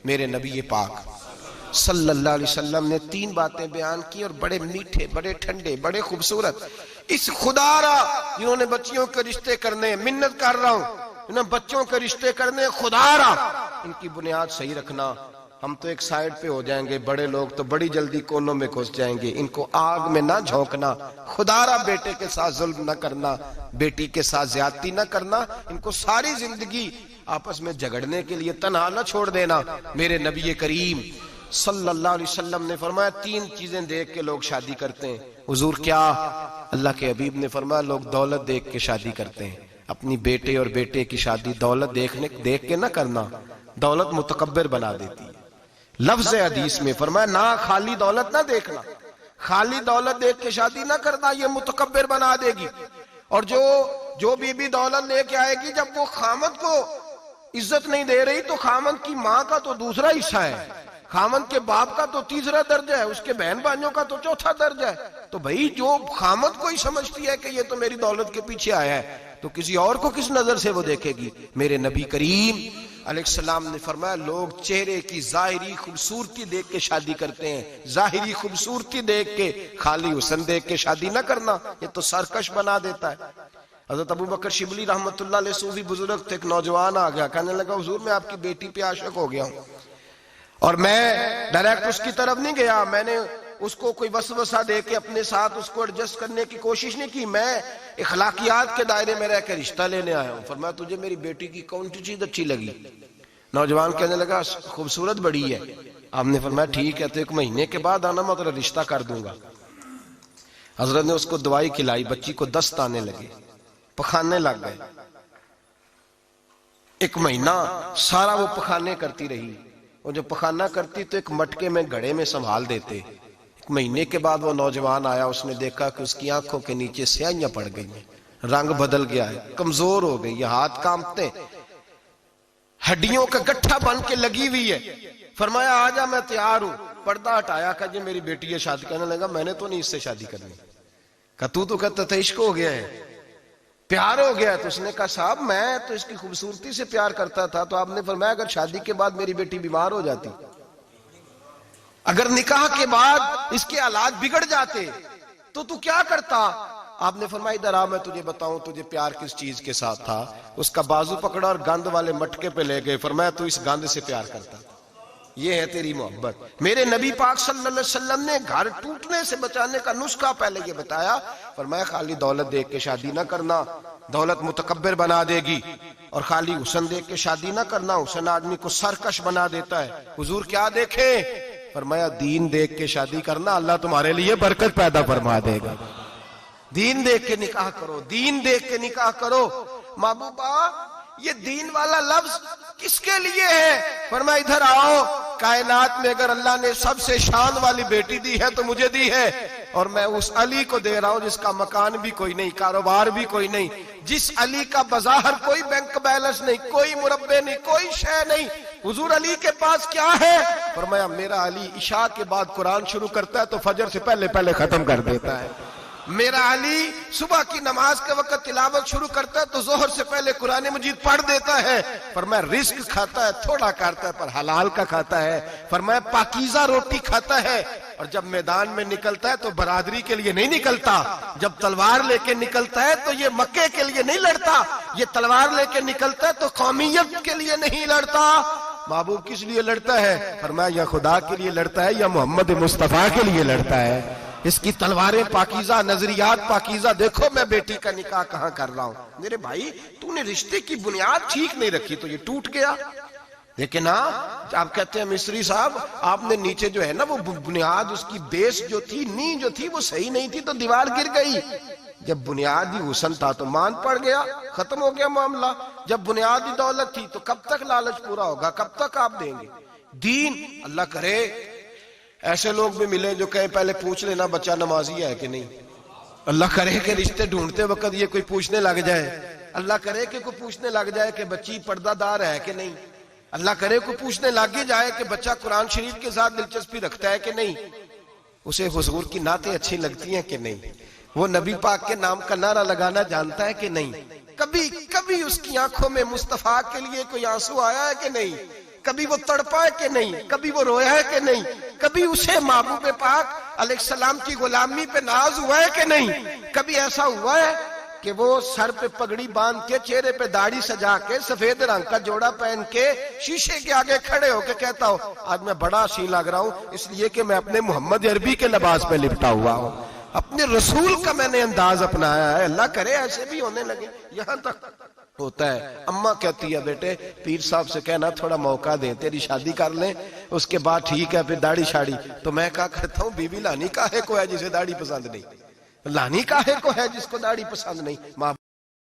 میرے نبی پاک صلی اللہ علیہ وسلم نے 3 باتیں بیان کی اور بڑے میٹھے، بڑے ٹھنڈے، بڑے خوبصورت. اس خدا را جنہوں نے بچیوں کے رشتے کرنے، منت کر رہا ہوں انہوں نے بچوں کے رشتے کرنے، خدا را ان کی بنیاد صحیح رکھنا. ہم تو ایک سائیڈ پہ ہو جائیں گے، بڑے لوگ تو بڑی جلدی کونوں میں گھس جائیں گے. ان کو آگ میں نہ جھونکنا. خدا را بیٹے کے ساتھ ظلم نہ کرنا، بیٹی کے ساتھ زیادتی نہ کرنا. ان کو ساری زندگی آپس میں جھگڑنے کے لیے تنہا نہ چھوڑ دینا. میرے نبی کریم صلی اللہ علیہ وسلم نے فرمایا 3 چیزیں دیکھ کے لوگ شادی کرتے ہیں. حضور کیا؟ اللہ کے حبیب نے فرمایا لوگ دولت دیکھ کے شادی کرتے ہیں. اپنی بیٹے اور بیٹے کی شادی دولت دیکھ کے نہ کرنا، دولت متکبر بنا دیتی ہے. لفظ حدیث میں فرمایا نہ خالی دولت نہ دیکھنا، خالی دولت دیکھ کے شادی نہ کرنا، یہ متکبر بنا دے گی. اور جو بی دولت لے کے آئے گی، جب وہ خامد کو عزت نہیں دے رہی تو خامد کی ماں کا تو دوسرا حصہ ہے، خامد کے باپ کا تو تیسرا درجہ ہے، اس کے بہن بھائیوں کا تو چوتھا درجہ ہے. تو بھائی جو خامد کو ہی سمجھتی ہے کہ یہ تو میری دولت کے پیچھے آیا ہے تو کسی اور کو کس نظر سے وہ دیکھے گی؟ میرے نبی کریم علیہ السلام نے فرمایا لوگ چہرے کی ظاہری خوبصورتی دیکھ کے شادی کرتے ہیں. ظاہری خوبصورتی دیکھ کے، خالی حسن دیکھ کے شادی نہ کرنا، یہ تو سرکش بنا دیتا ہے. حضرت ابو بکر شبلی رحمۃ اللہ علیہ صوفی بزرگ تھے. ایک نوجوان آ گیا، کہنے لگا حضور میں آپ کی بیٹی پہ عاشق ہو گیا ہوں، اور میں ڈائریکٹ اس کی طرف نہیں گیا، میں نے اس کو کوئی وسوسہ دے کے اپنے ساتھ اس کو ایڈجسٹ کرنے کی کوشش نہیں کی، میں اخلاقیات کے دائرے میں رہ کے رشتہ لینے آیا ہوں. فرمایا تجھے میری بیٹی کی کون سی چیز اچھی لگی؟ نوجوان کہنے لگا خوبصورت بڑی ہے. آپ نے فرمایا ٹھیک ہے تو 1 مہینے کے بعد آنا، میں تیرا رشتہ کر دوں گا. حضرت نے اس کو دوائی کھلائی، بچی کو دست آنے لگے، پخانے لگ گئے. 1 مہینہ سارا وہ پخانے کرتی رہی، اور جب پخانہ کرتی تو ایک مٹکے میں گھڑے میں سنبھال دیتے. 1 مہینے کے بعد وہ نوجوان آیا، اس نے دیکھا کہ اس کی آنکھوں کے نیچے سیاہیاں پڑ گئی ہیں، رنگ بدل گیا ہے، کمزور ہو گئی ہے، ہاتھ کانپتے، ہڈیوں کا گٹھا بن کے لگی ہوئی ہے. فرمایا آجا میں تیار ہوں. پردہ ہٹایا کہ جی میری بیٹی ہے شادی. کہنے لگا میں نے تو نہیں اس سے شادی کرنی. کہا تو کہتا تھا عشق ہو گیا ہے، پیار ہو گیا ہے. تو اس نے کہا صاحب میں تو اس کی خوبصورتی سے پیار کرتا تھا. تو آپ نے فرمایا اگر شادی کے بعد میری بیٹی بیمار ہو جاتی، اگر نکاح کے بعد اس کے حالات بگڑ جاتے تو کیا کرتا؟ آپ نے فرمایا ادھر آ میں تجھے بتاؤں تجھے پیار کس چیز کے ساتھ تھا. اس کا بازو پکڑا اور گند والے مٹکے پہ لے گئے. فرمایا تو اس گند سے پیار کرتا، یہ ہے تیری محبت. میرے نبی پاک صلی اللہ علیہ وسلم نے گھر ٹوٹنے سے بچانے کا نسخہ پہلے یہ بتایا. فرمایا خالی دولت دیکھ کے شادی نہ کرنا، دولت متکبر بنا دے گی. اور خالی حسن دیکھ کے شادی نہ کرنا، حسن آدمی کو سرکش بنا دیتا ہے. حضور کیا دیکھیں؟ فرمایا دین دیکھ کے شادی کرنا، اللہ تمہارے لیے برکت پیدا فرما دے گا. دین دیکھ کے نکاح کرو، دین دیکھ کے نکاح کرو. محبوبہ یہ دین والا لفظ کس کے لیے ہے؟ فرمایا ادھر آؤ، کائنات میں اگر اللہ نے سب سے شان والی بیٹی دی ہے تو مجھے دی ہے، اور میں اس علی کو دے رہا ہوں جس کا مکان بھی کوئی نہیں، کاروبار بھی کوئی نہیں، جس علی کا بظاہر کوئی بینک بیلنس نہیں، کوئی مربع نہیں، کوئی شے نہیں. حضور علی کے پاس کیا ہے؟ فرمایا میرا علی عشاء کے بعد قرآن شروع کرتا ہے تو فجر سے پہلے ختم کر دیتا ہے. میرا علی صبح کی نماز کے وقت تلاوت شروع کرتا ہے تو ظہر سے پہلے قرآن مجید پڑھ دیتا ہے. فرمایا رزق کھاتا ہے، تھوڑا کھاتا ہے پر حلال کا کھاتا ہے. فرمایا پاکیزہ روٹی کھاتا ہے، اور جب میدان میں نکلتا ہے تو برادری کے لیے نہیں نکلتا. جب تلوار لے کے نکلتا ہے تو یہ مکے کے لیے نہیں لڑتا، یہ تلوار لے کے نکلتا ہے تو قومیت کے لیے نہیں لڑتا. محبوب کس لیے لڑتا ہے؟ فرمایا یا خدا کے لیے لڑتا ہے یا محمد مصطفیٰ کے لیے لڑتا ہے. اس کی تلواریں پاکیزہ، نظریات پاکیزہ. دیکھو میں بیٹی کا نکاح کہاں کر رہا ہوں. میرے بھائی تو نے رشتے کی بنیاد ٹھیک نہیں رکھی تو یہ ٹوٹ گیا. لیکن ہاں آپ کہتے ہیں مصری صاحب آپ نے نیچے جو ہے نا وہ بنیاد، اس کی بیس جو تھی، نیو جو تھی وہ صحیح نہیں تھی تو دیوار گر گئی. جب بنیادی حسن تھا تو مان پڑ گیا، ختم ہو گیا معاملہ. جب بنیادی دولت تھی تو کب تک لالچ پورا ہوگا، کب تک آپ دیں گے؟ دین اللہ کرے ایسے لوگ بھی ملیں جو کہیں پہلے پوچھ لینا بچہ نمازی ہے کہ نہیں. اللہ کرے کہ رشتے ڈھونڈتے وقت یہ کوئی پوچھنے لگ جائے، اللہ کرے کہ کوئی پوچھنے لگ جائے کہ بچی پردہ دار ہے کہ نہیں. اللہ کرے کوئی پوچھنے لگ ہی جائے کہ بچہ قرآن شریف کے ساتھ دلچسپی رکھتا ہے کہ نہیں، اسے حضور کی نعتیں اچھی لگتی ہیں کہ نہیں، وہ نبی پاک کے نام کا نعرہ لگانا جانتا ہے کہ نہیں، کبھی اس کی آنکھوں میں مصطفیٰ کے لیے کوئی آنسو آیا ہے کہ نہیں. کبھی وہ تڑپا ہے کہ نہیں، کبھی وہ رویا ہے کہ نہیں، کبھی اسے محبوب پاک علیہ السلام کی غلامی پہ ناز ہوا ہے کہ نہیں، کبھی ایسا ہوا ہے کہ وہ سر پہ پگڑی باندھ کے، چہرے پہ داڑھی سجا کے، سفید رنگ کا جوڑا پہن کے شیشے کے آگے کھڑے ہو کے کہتا ہو آج میں بڑا حسین لگ رہا ہوں اس لیے کہ میں اپنے محمد عربی کے لباس پہ لپٹا ہوا ہوں، اپنے رسول کا میں نے انداز اپنایا ہے، اللہ کرے ایسے بھی ہونے لگے۔ یہاں تک ہوتا ہے، اماں کہتی ہے بیٹے پیر صاحب سے کہنا تھوڑا موقع دیں، تیری شادی کر لیں اس کے بعد ٹھیک ہے پھر داڑھی شاڑی۔ تو میں کہا کرتا ہوں بیوی لانی کاہے کو ہے جسے داڑھی پسند نہیں، لانی کاہے کو ہے جس کو داڑھی پسند نہیں۔